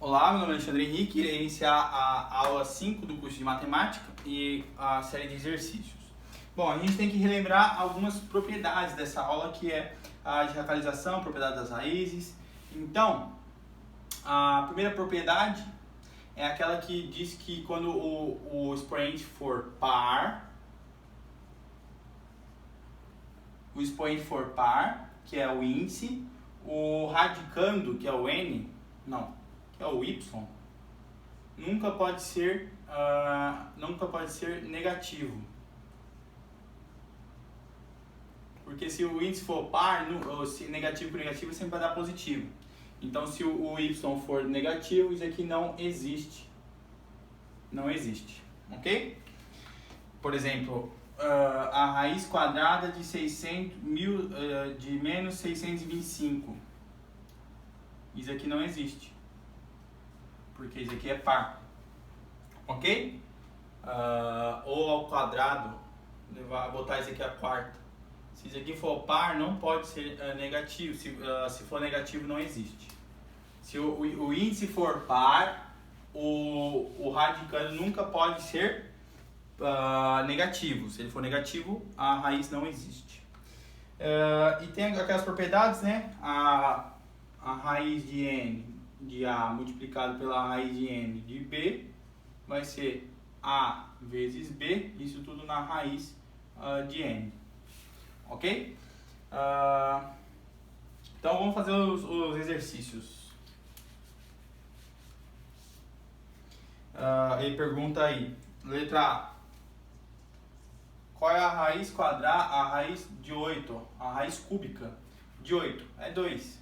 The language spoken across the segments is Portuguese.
Olá, meu nome é Alexandre Henrique, irei iniciar a aula 5 do curso de Matemática e a série de exercícios. Bom, a gente tem que relembrar algumas propriedades dessa aula, que é a de radicalização, propriedade das raízes. Então, a primeira propriedade é aquela que diz que quando o expoente for par, que é o índice, o radicando, que é o n, que é o y, nunca pode ser negativo. Porque se o índice for par, se negativo por negativo sempre vai dar positivo. Então, se o y for negativo, isso aqui não existe. Não existe, ok? Por exemplo, a raiz quadrada de menos 625. Isso aqui não existe, porque isso aqui é par, ok? Ou ao quadrado, botar isso aqui a quarta. Se isso aqui for par, não pode ser negativo. Se for negativo, não existe. Se o índice for par, o radicando nunca pode ser negativo. Se ele for negativo, a raiz não existe. E tem aquelas propriedades, né? A raiz de n de A multiplicado pela raiz de n de B vai ser A vezes B, isso tudo na raiz de n. Ok? Então vamos fazer os exercícios. Ele pergunta aí, letra A. Qual é a raiz quadrada, a raiz de 8, a raiz cúbica de 8? É 2.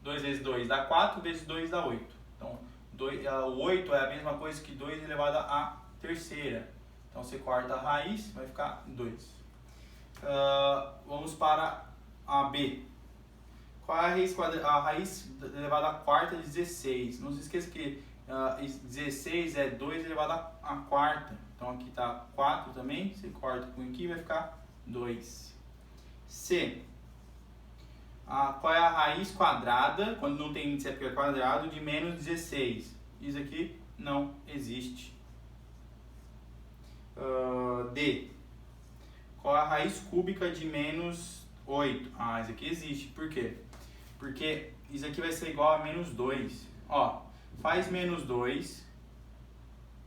2 vezes 2 dá 4, vezes 2 dá 8. Então, o 8 é a mesma coisa que 2 elevado à terceira. Então, você corta a raiz, vai ficar 2. Vamos para a B. Qual é a raiz elevada à quarta de 16? Não se esqueça que 16 é 2 elevado à quarta. Então aqui está 4 também, você corta com aqui e vai ficar 2. C. Qual é a raiz quadrada, quando não tem índice é porque é quadrado, de menos 16? Isso aqui não existe. D. Qual é a raiz cúbica de menos 8? Isso aqui existe. Por quê? Porque isso aqui vai ser igual a menos 2. Faz menos 2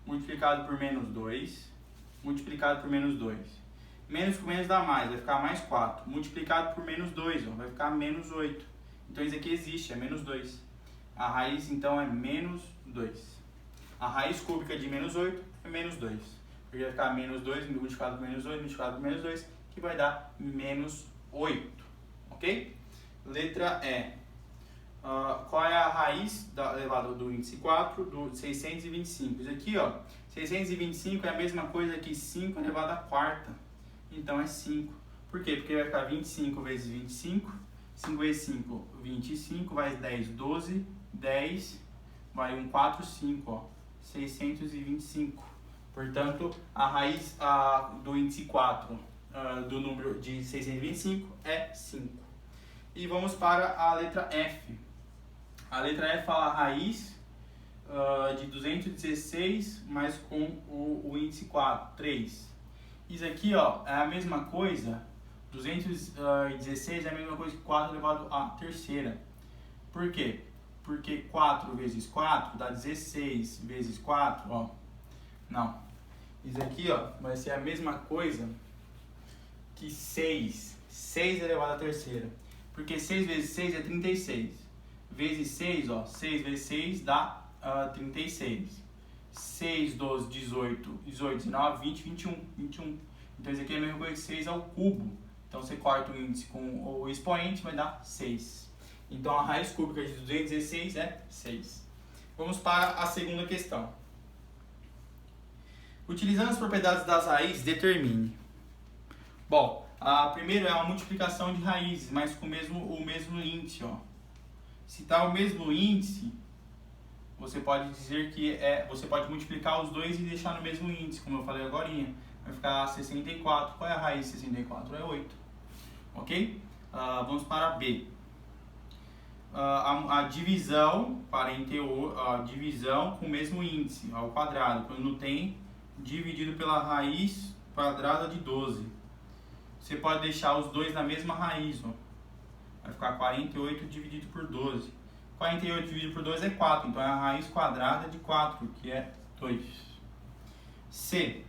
multiplicado por menos 2 multiplicado por menos 2. Menos com menos dá mais, vai ficar mais 4. Multiplicado por menos 2, vai ficar menos 8. Então isso aqui existe, é menos 2. A raiz então é menos 2. A raiz cúbica de menos 8 é menos 2. Porque vai ficar menos 2 multiplicado por menos 2 multiplicado por menos 2, que vai dar menos 8. Ok? Letra E. Qual é a raiz elevada do índice 4 do 625? Isso aqui, 625 é a mesma coisa que 5 elevado à quarta. Então é 5. Por quê? Porque vai ficar 25 vezes 25. 5 vezes 5, 25. Vai 10, 12. 10. Vai 1, 4, 5. 625. Portanto, a raiz do índice 4 do número de 625 é 5. E vamos para a letra F. A letra F fala a raiz de 216, mas com o índice 4, 3. Isso aqui é a mesma coisa, 216 é a mesma coisa que 4 elevado à terceira. Por quê? Porque 4 vezes 4 dá 16 vezes 4, não. Isso aqui vai ser a mesma coisa que 6. 6 elevado à terceira. Porque 6 vezes 6 é 36. Vezes 6, 6 vezes 6 dá 36. 6, 12, 18, 19, 20, 21. Então isso aqui é a mesma coisa que 6 ao cubo. Então você corta o índice com o expoente, vai dar 6. Então a raiz cúbica de 216 é 6. Vamos para a segunda questão. Utilizando as propriedades das raízes, determine. Bom, a primeira é uma multiplicação de raízes, mas com o mesmo índice. Se está o mesmo índice, você pode dizer que você pode multiplicar os dois e deixar no mesmo índice, como eu falei agora. Vai ficar 64. Qual é a raiz de 64? É 8. Ok? Vamos para B. a divisão, a divisão com o mesmo índice ao quadrado, quando não tem, dividido pela raiz quadrada de 12. Você pode deixar os dois na mesma raiz, ó. Vai ficar 48 dividido por 12. 48 dividido por 2 é 4, então é a raiz quadrada de 4, que é 2. C.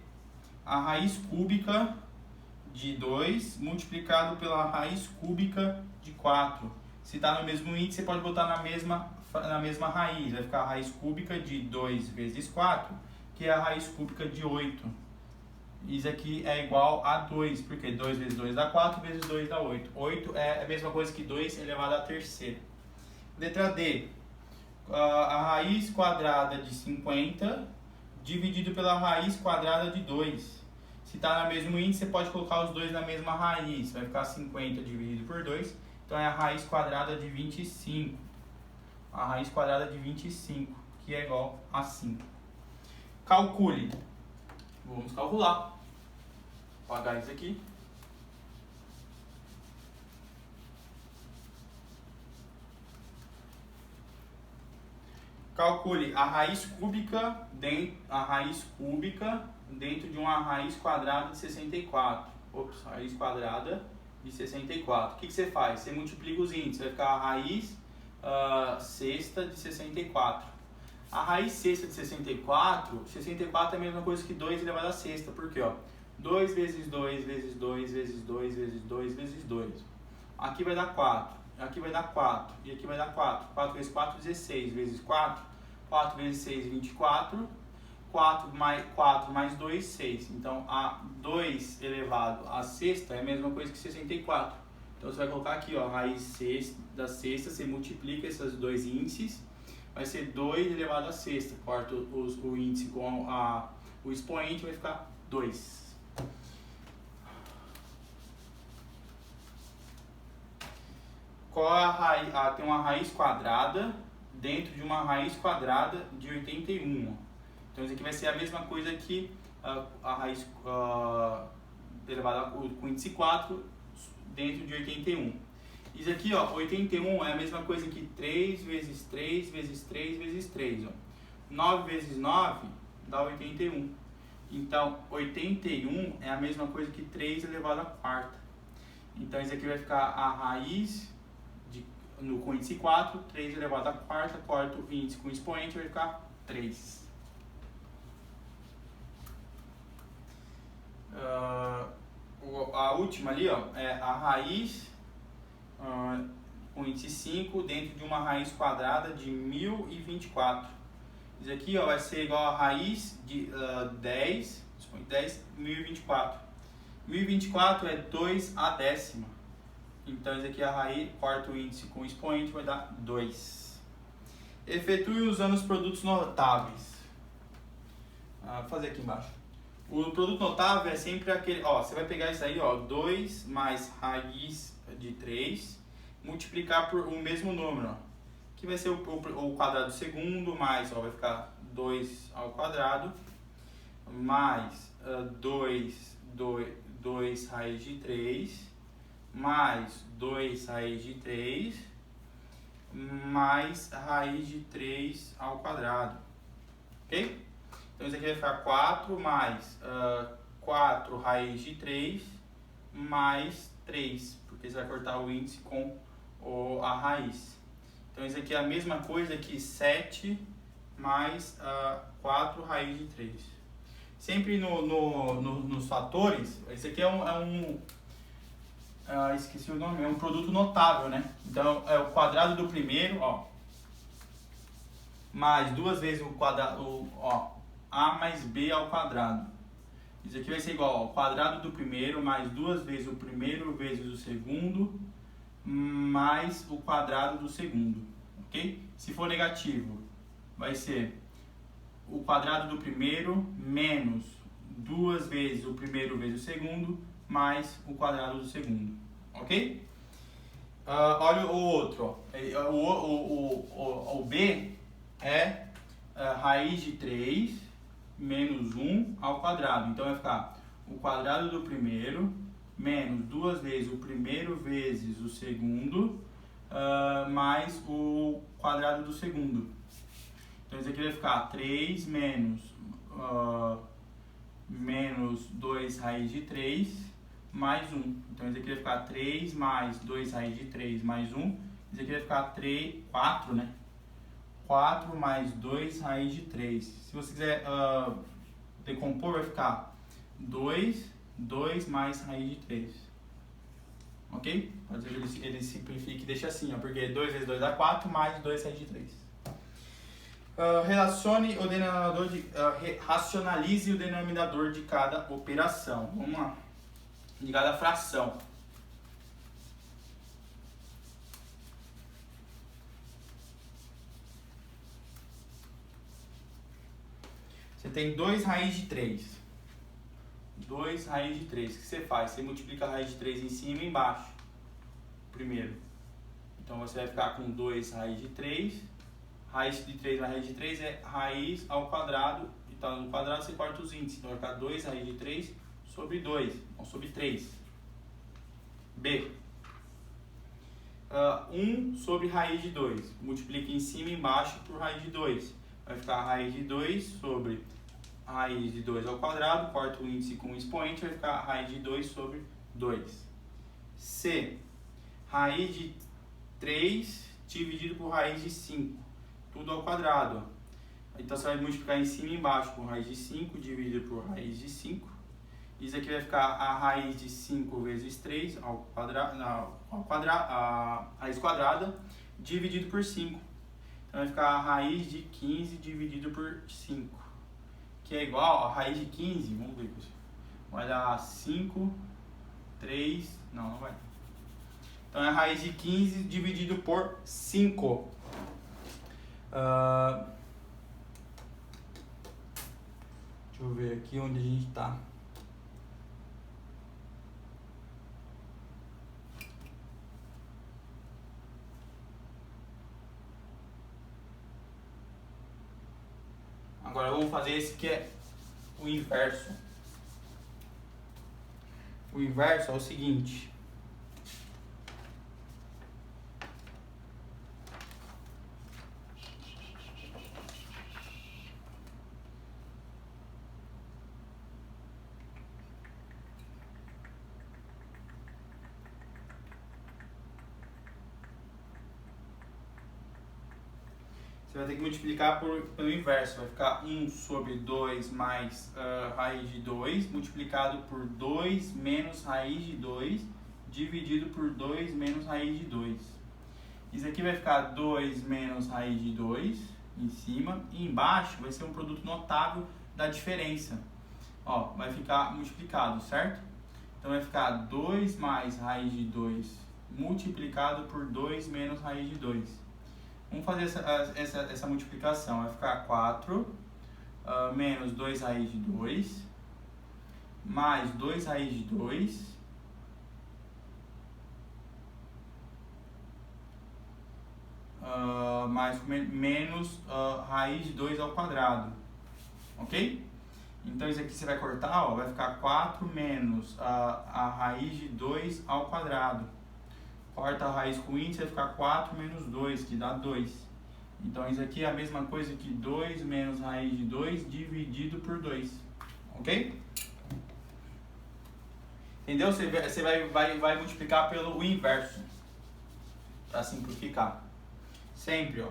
A raiz cúbica de 2 multiplicado pela raiz cúbica de 4. Se está no mesmo índice, você pode botar na mesma raiz. Vai ficar a raiz cúbica de 2 vezes 4, que é a raiz cúbica de 8. Isso aqui é igual a 2, porque 2 vezes 2 dá 4, vezes 2 dá 8. 8 é a mesma coisa que 2 elevado à terceira. Letra D. A raiz quadrada de 50 dividido pela raiz quadrada de 2. Se está no mesmo índice, você pode colocar os dois na mesma raiz. Vai ficar 50 dividido por 2. Então é a raiz quadrada de 25. A raiz quadrada de 25, que é igual a 5. Calcule. Vamos calcular. Vou apagar isso aqui. Calcule a raiz cúbica dentro de uma raiz quadrada de 64. Ops, raiz quadrada de 64. O que você faz? Você multiplica os índices, vai ficar a raiz sexta de 64. A raiz sexta de 64 é a mesma coisa que 2 elevado à sexta. Por quê? 2 vezes 2 vezes 2 vezes 2 vezes 2 vezes 2. Aqui vai dar 4. Aqui vai dar 4. E aqui vai dar 4. 4 vezes 4, 16. Vezes 4. 4 vezes 6, 24. 4 mais 2, 6. Então, a 2 elevado à sexta é a mesma coisa que 64. Então, você vai colocar aqui, ó, raiz da sexta, você multiplica esses dois índices. Vai ser 2 elevado à sexta. Corta o índice com o expoente, vai ficar 2. Qual é a raiz? Tem uma raiz quadrada dentro de uma raiz quadrada de 81. Então isso aqui vai ser a mesma coisa que a raiz elevada com índice 4 dentro de 81. Isso aqui, ó, 81 é a mesma coisa que 3 vezes 3 vezes 3 vezes 3. Ó. 9 vezes 9 dá 81. Então 81 é a mesma coisa que 3 elevado à quarta. Então isso aqui vai ficar a raiz com índice 4, 3 elevado à quarta, corta o índice com expoente, vai ficar 3. A última ali, ó, é a raiz com índice 5 dentro de uma raiz quadrada de 1024. Isso aqui, ó, vai ser igual a raiz de 10, 1024. 1024 é 2 a décima. Então, isso aqui é a raiz, corta o índice com expoente, vai dar 2. Efetue usando os produtos notáveis. Vou fazer aqui embaixo. O produto notável é sempre aquele, ó, você vai pegar isso aí, ó, 2 mais raiz de 3, multiplicar por o mesmo número, ó, que vai ser o quadrado segundo, mais, ó, vai ficar 2 ao quadrado, mais 2 raiz de 3, mais 2 raiz de 3, mais raiz de 3 ao quadrado, ok? Então isso aqui vai ficar 4 mais 4 raiz de 3 mais 3, porque você vai cortar o índice com a raiz. Então isso aqui é a mesma coisa que 7 mais 4 raiz de 3. Sempre nos fatores, esse aqui esqueci o nome, é um produto notável, né? Então é o quadrado do primeiro, ó, mais 2 vezes o quadrado, ó, a mais b ao quadrado. Isso aqui vai ser igual ao quadrado do primeiro mais 2 vezes o primeiro vezes o segundo mais o quadrado do segundo, ok? Se for negativo, vai ser o quadrado do primeiro menos 2 vezes o primeiro vezes o segundo mais o quadrado do segundo, ok? Olha o outro, ó. O B é raiz de 3 menos 1 ao quadrado. Então vai ficar o quadrado do primeiro menos 2 vezes o primeiro vezes o segundo mais o quadrado do segundo. Então isso aqui vai ficar 3 menos 2 raiz de 3 mais 1. Então isso aqui vai ficar 3 mais 2 raiz de 3 mais 1. Isso aqui vai ficar 4, né? 4 mais 2 raiz de 3. Se você quiser decompor, vai ficar 2 mais raiz de 3. Ok? Pode ser que ele simplifique e deixe assim, ó, porque 2 vezes 2 dá 4, mais 2 raiz de 3. Relacione o denominador racionalize o denominador de cada operação. Vamos lá. De cada fração. Você tem 2 raiz de 3. 2 raiz de 3. O que você faz? Você multiplica a raiz de 3 em cima e embaixo. Primeiro. Então você vai ficar com 2 raiz de 3. Raiz de 3 mais raiz de 3 é raiz ao quadrado. Então no quadrado você corta os índices. Então vai ficar 2 raiz de 3 sobre 2. Ou sobre 3. B. 1 sobre raiz de 2. Multiplica em cima e embaixo por raiz de 2. Vai ficar raiz de 2 sobre raiz de 2 ao quadrado. Corta o índice com o expoente. Vai ficar raiz de 2 sobre 2. C. Raiz de 3 dividido por raiz de 5. Tudo ao quadrado. Então você vai multiplicar em cima e embaixo por raiz de 5 dividido por raiz de 5. Isso aqui vai ficar a raiz de 5 vezes 3 ao quadrado, a raiz quadrada dividido por 5. Então vai ficar a raiz de 15 dividido por 5. Que é igual a raiz de 15, vamos ver, pessoal. Vai dar 5, 3, não vai. Então é a raiz de 15 dividido por 5. Deixa eu ver aqui onde a gente está. Agora vamos fazer esse que é o inverso. O inverso é o seguinte. Você vai ter que multiplicar pelo inverso. Vai ficar 1 sobre 2 mais raiz de 2, multiplicado por 2 menos raiz de 2, dividido por 2 menos raiz de 2. Isso aqui vai ficar 2 menos raiz de 2 em cima, e embaixo vai ser um produto notável da diferença. Ó, vai ficar multiplicado, certo? Então vai ficar 2 mais raiz de 2 multiplicado por 2 menos raiz de 2. Vamos fazer essa multiplicação. Vai ficar 4 menos 2 raiz de 2 mais 2 raiz de 2 menos raiz de 2 ao quadrado. Ok? Então isso aqui você vai cortar, ó, vai ficar 4 menos a raiz de 2 ao quadrado. Corta a raiz com índice, vai ficar 4 menos 2, que dá 2. Então isso aqui é a mesma coisa que 2 menos raiz de 2 dividido por 2. Ok? Entendeu? Você vai multiplicar pelo inverso. Para simplificar. Sempre, ó.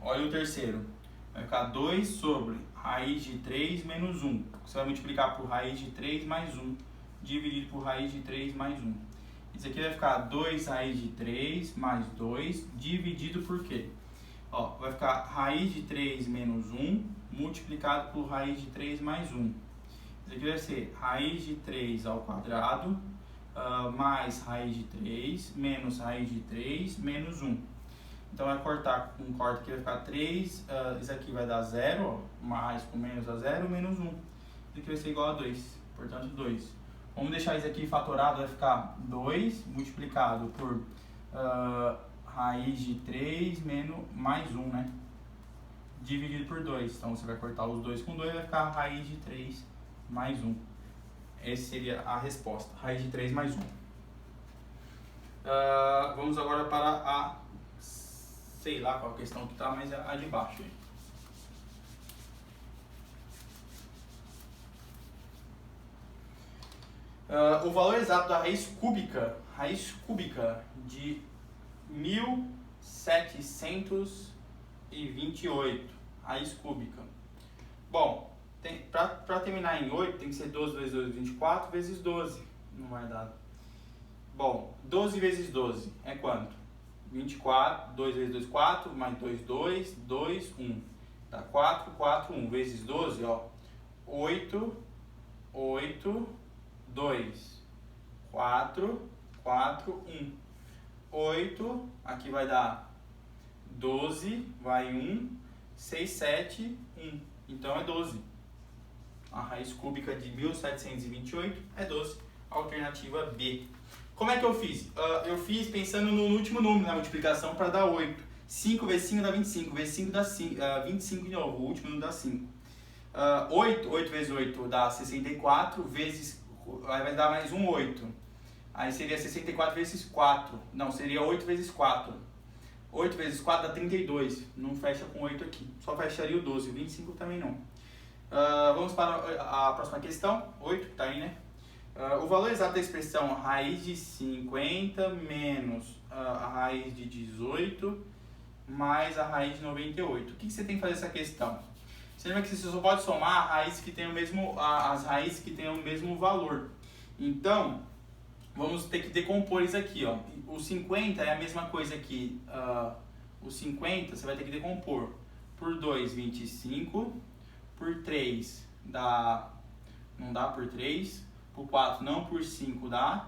Olha o terceiro. Vai ficar 2 sobre raiz de 3 menos 1. Você vai multiplicar por raiz de 3 mais 1. Dividido por raiz de 3 mais 1. Isso aqui vai ficar 2 raiz de 3 mais 2, dividido por quê? Ó, vai ficar raiz de 3 menos 1, multiplicado por raiz de 3 mais 1. Isso aqui vai ser raiz de 3 ao quadrado, mais raiz de 3, menos raiz de 3, menos 1. Então vai cortar com corte aqui, vai ficar 3, isso aqui vai dar 0, ó, mais com menos dá 0, menos 1. Isso aqui vai ser igual a 2, portanto 2. Vamos deixar isso aqui fatorado, vai ficar 2 multiplicado por raiz de 3 menos mais 1, né? Dividido por 2. Então você vai cortar os 2 com 2, vai ficar raiz de 3 mais 1. Essa seria a resposta, raiz de 3 mais 1. Vamos agora para a, sei lá qual questão que tá, mas é a de baixo. O valor exato da raiz cúbica de 1728, raiz cúbica. Bom, para terminar em 8 tem que ser 12 vezes 2, 24 vezes 12, não vai dar. Bom, 12 vezes 12 é quanto? 24, 2 vezes 2, 4, mais 2, 2, 2, 1. Dá 4, 4, 1 vezes 12, ó. 8, 8, 2, 4, 4, 1. 8, aqui vai dar 12, vai 1, 6, 7, 1. Então é 12. A raiz cúbica de 1728 é 12. Alternativa B. Como é que eu fiz? Eu fiz pensando no último número, na multiplicação, para dar 8. 5 vezes 5 dá 25, vezes 5 dá 25 de novo, o último número dá 5. 8 vezes 8 dá 64, vezes, aí vai dar mais um 8. Aí seria 64 vezes 4, não, seria 8 vezes 4. 8 vezes 4 dá 32, não fecha com 8 aqui, só fecharia o 12, 25 também não. Vamos para a próxima questão, 8, que está aí, né? O valor exato da expressão raiz de 50 menos a raiz de 18 mais a raiz de 98. O que você tem que fazer essa questão? Você lembra que você só pode somar as raízes que têm o mesmo valor. Então, vamos ter que decompor isso aqui, ó. O 50 é a mesma coisa que o 50 você vai ter que decompor. Por 2, 25. Por 3 dá, não dá por 3. Por 4 não, por 5 dá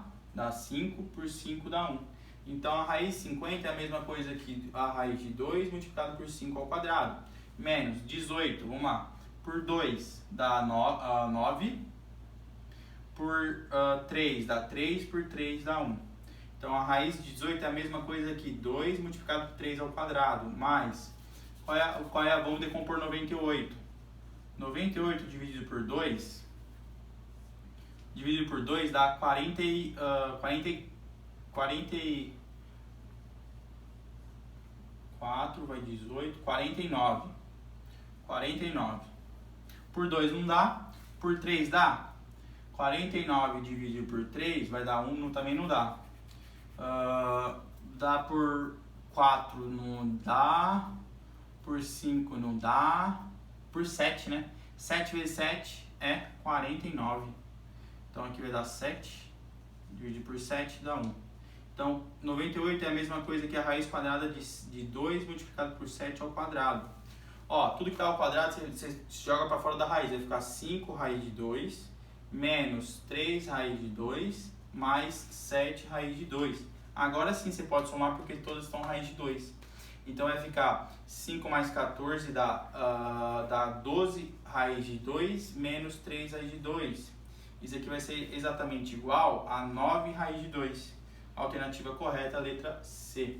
5, por 5 dá 1. Então a raiz de 50 é a mesma coisa que a raiz de 2 multiplicado por 5 ao quadrado. Menos 18, vamos lá. Por 2 dá 9. Por 3 dá 3, por 3 dá 1. Então a raiz de 18 é a mesma coisa que 2 multiplicado por 3 ao quadrado. Mais, vamos decompor 98. 98 dividido por 2 dá 44, vai 18, 49. 49. Por 2 não dá, por 3 dá. 49 dividido por 3 vai dar 1, também não dá. Dá por 4 não dá, por 5 não dá, por 7, né? 7 vezes 7 é 49. Então aqui vai dar 7, dividido por 7 dá 1. Então 98 é a mesma coisa que a raiz quadrada de 2 multiplicado por 7 ao quadrado. Ó, tudo que está ao quadrado você joga para fora da raiz, vai ficar 5 raiz de 2, menos 3 raiz de 2, mais 7 raiz de 2. Agora sim você pode somar porque todas estão raiz de 2. Então vai ficar 5 mais 14 dá 12 raiz de 2, menos 3 raiz de 2. Isso aqui vai ser exatamente igual a 9 raiz de 2. Alternativa correta, letra C.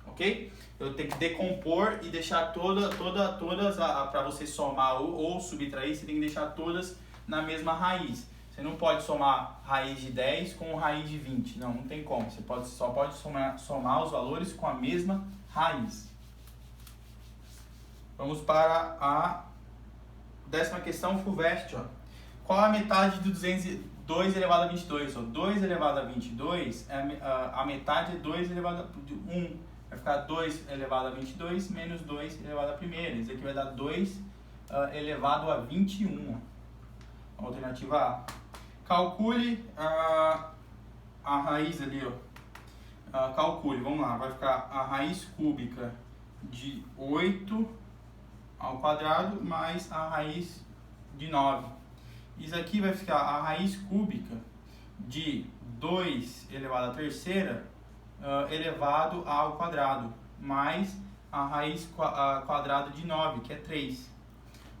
Ok? Eu tenho que decompor e deixar todas, para você somar ou subtrair, você tem que deixar todas na mesma raiz. Você não pode somar raiz de 10 com raiz de 20. Não tem como. Você só pode somar os valores com a mesma raiz. Vamos para a 10ª questão, FUVEST. Qual a metade de 2 elevado a 22? 2 elevado a 22, a metade é 2 elevado a 1. Vai ficar 2 elevado a 22 menos 2 elevado a 1. Isso aqui vai dar 2 elevado a 21. Alternativa A. Calcule a raiz ali, ó. Calcule, vamos lá. Vai ficar a raiz cúbica de 8 ao quadrado mais a raiz de 9. Isso aqui vai ficar a raiz cúbica de 2 elevado à terceira elevado ao quadrado, mais a raiz quadrada de 9, que é 3.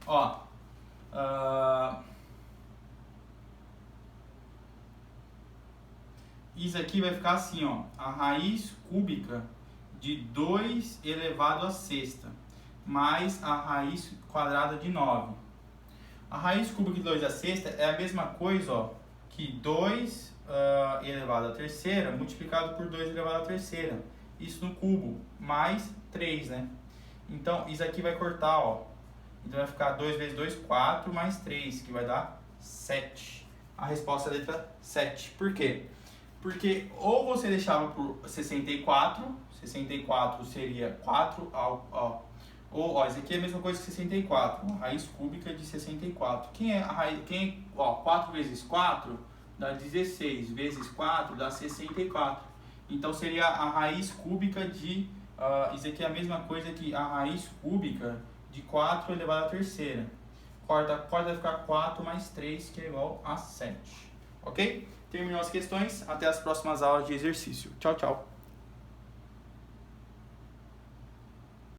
Ó, isso aqui vai ficar assim, ó, a raiz cúbica de 2 elevado à sexta, mais a raiz quadrada de 9. A raiz cúbica de 2 à sexta é a mesma coisa, ó, que 2 elevado à terceira multiplicado por 2 elevado à terceira. Isso no cubo, mais 3, né? Então, isso aqui vai cortar, ó. Então, vai ficar 2 vezes 2, 4, mais 3, que vai dar 7. A resposta é a letra 7. Por quê? Porque ou você deixava por 64 seria 4 ou, ó, isso aqui é a mesma coisa que 64, uma raiz cúbica de 64. Ó, 4 vezes 4 dá 16, vezes 4 dá 64. Então seria a raiz cúbica de, isso aqui é a mesma coisa que a raiz cúbica de 4 elevado à terceira. Corta vai ficar 4 mais 3, que é igual a 7. Ok? Terminou as questões, até as próximas aulas de exercício. Tchau, tchau.